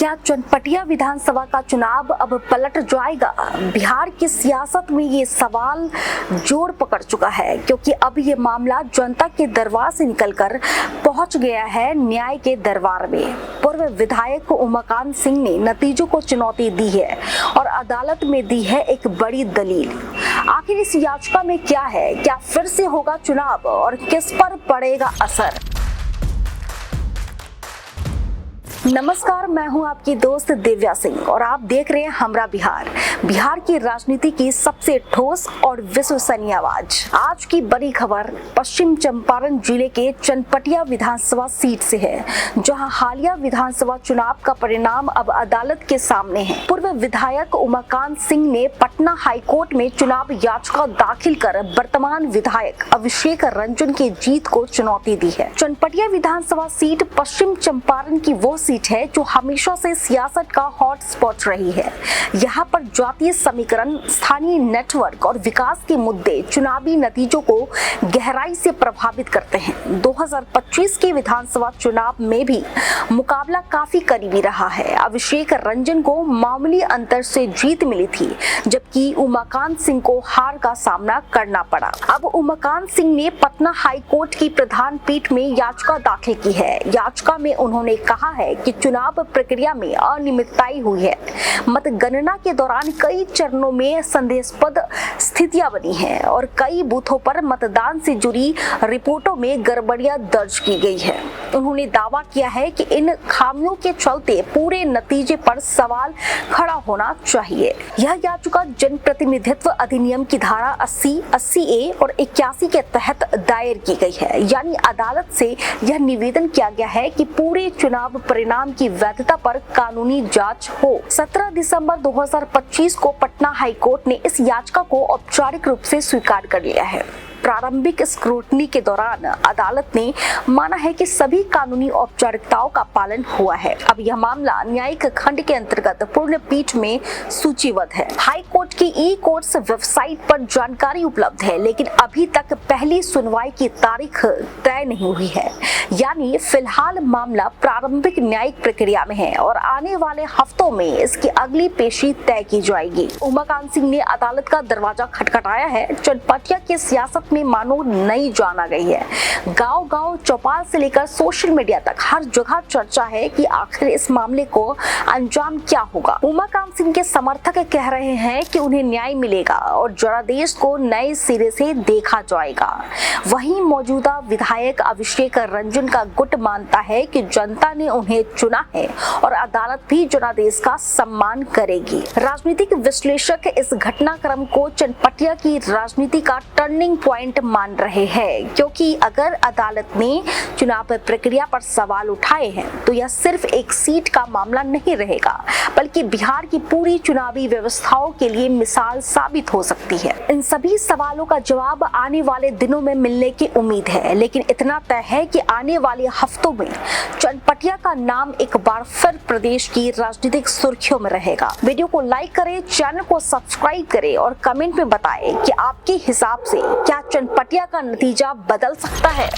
क्या चनपटिया विधानसभा का चुनाव अब पलट जाएगा? बिहार की सियासत में ये सवाल जोर पकड़ चुका है, क्योंकि अब ये मामला जनता के दरबार से निकलकर पहुंच गया है न्याय के दरबार में। पूर्व विधायक उमाकांत सिंह ने नतीजों को चुनौती दी है और अदालत में दी है एक बड़ी दलील। आखिर इस याचिका में क्या है? क्या फिर से होगा चुनाव और किस पर पड़ेगा असर? नमस्कार, मैं हूं आपकी दोस्त दिव्या सिंह और आप देख रहे हैं हमरा बिहार। बिहार की राजनीति की सबसे ठोस और विश्वसनीय आवाज। आज की बड़ी खबर पश्चिम चंपारण जिले के चनपटिया विधानसभा सीट से है, जहां हालिया विधानसभा चुनाव का परिणाम अब अदालत के सामने है। पूर्व विधायक उमाकांत सिंह ने पटना हाईकोर्ट में चुनाव याचिका दाखिल कर वर्तमान विधायक अभिषेक रंजन की जीत को चुनौती दी है। चनपटिया विधानसभा सीट पश्चिम चंपारण की वो सीट है जो हमेशा से सियासत का हॉट स्पॉट रही है। यहाँ पर जातीय समीकरण, स्थानीय नेटवर्क और विकास के मुद्दे चुनावी नतीजों को गहराई से प्रभावित करते हैं। 2025 के विधानसभा चुनाव में भी मुकाबला काफी करीबी रहा है। अभिषेक रंजन को मामूली अंतर से जीत मिली थी, जबकि उमाकांत सिंह को हार का सामना करना पड़ा। अब उमाकांत सिंह ने पटना हाईकोर्ट की प्रधान पीठ में याचिका दाखिल की है। याचिका में उन्होंने कहा है कि चुनाव प्रक्रिया में अनियमितताएं हुई है। मतगणना के दौरान कई चरणों में संदेहास्पद स्थितियां बनी हैं और कई बूथों पर मतदान से जुड़ी रिपोर्टों में गड़बड़ियां दर्ज की गई है। उन्होंने दावा किया है कि इन खामियों के चलते पूरे नतीजे पर सवाल खड़ा होना चाहिए। यह याचिका जनप्रतिनिधित्व अधिनियम की धारा 80, 80A और 81 के तहत दायर की गई है। यानी अदालत से यह निवेदन किया गया है कि पूरे चुनाव परिणाम की वैधता पर कानूनी जांच हो। 17 दिसंबर 2025 को पटना हाईकोर्ट ने इस याचिका को औपचारिक रूप से स्वीकार कर लिया है। प्रारंभिक स्क्रूटनी के दौरान अदालत ने माना है कि सभी कानूनी औपचारिकताओं का पालन हुआ है। अब यह मामला न्यायिक खंड के अंतर्गत पूर्ण पीठ में सूचीबद्ध है। हाई कोर्ट की ई कोर्ट्स वेबसाइट पर जानकारी उपलब्ध है, लेकिन अभी तक पहली सुनवाई की तारीख तय नहीं हुई है। यानी फिलहाल मामला प्रारंभिक न्यायिक प्रक्रिया में है और आने वाले हफ्तों में इसकी अगली पेशी तय की जाएगी। उमाकांत सिंह ने अदालत का दरवाजा खटखटाया है। चनपटिया की सियासत में मानो नई जान आ गई है। गांव-गांव, चौपाल से लेकर सोशल मीडिया तक हर जगह चर्चा है कि आखिर इस मामले को अंजाम क्या होगा। उमाकांत सिंह के समर्थक कह रहे हैं कि उन्हें न्याय मिलेगा और जनादेश को नए सिरे से देखा जाएगा। वहीं मौजूदा विधायक अभिषेक रंजन का गुट मानता है कि जनता ने उन्हें चुना है और अदालत भी जनादेश का सम्मान करेगी। राजनीतिक विश्लेषक इस घटनाक्रम को चनपटिया की राजनीति का टर्निंग पॉइंट मान रहे हैं, क्योंकि अगर अदालत ने चुनाव प्रक्रिया पर सवाल उठाए हैं तो यह सिर्फ एक सीट का मामला नहीं रहेगा, बल्कि बिहार की पूरी चुनावी व्यवस्थाओं के लिए मिसाल साबित हो सकती है। इन सभी सवालों का जवाब आने वाले दिनों में मिलने की उम्मीद है, लेकिन इतना तय है कि आने वाले हफ्तों में चनपटिया का नाम एक बार फिर प्रदेश की राजनीतिक सुर्खियों में रहेगा। वीडियो को लाइक करें, चैनल को सब्सक्राइब करें और कमेंट में बताएं कि आपके हिसाब से क्या चनपटिया का नतीजा बदल सकता है।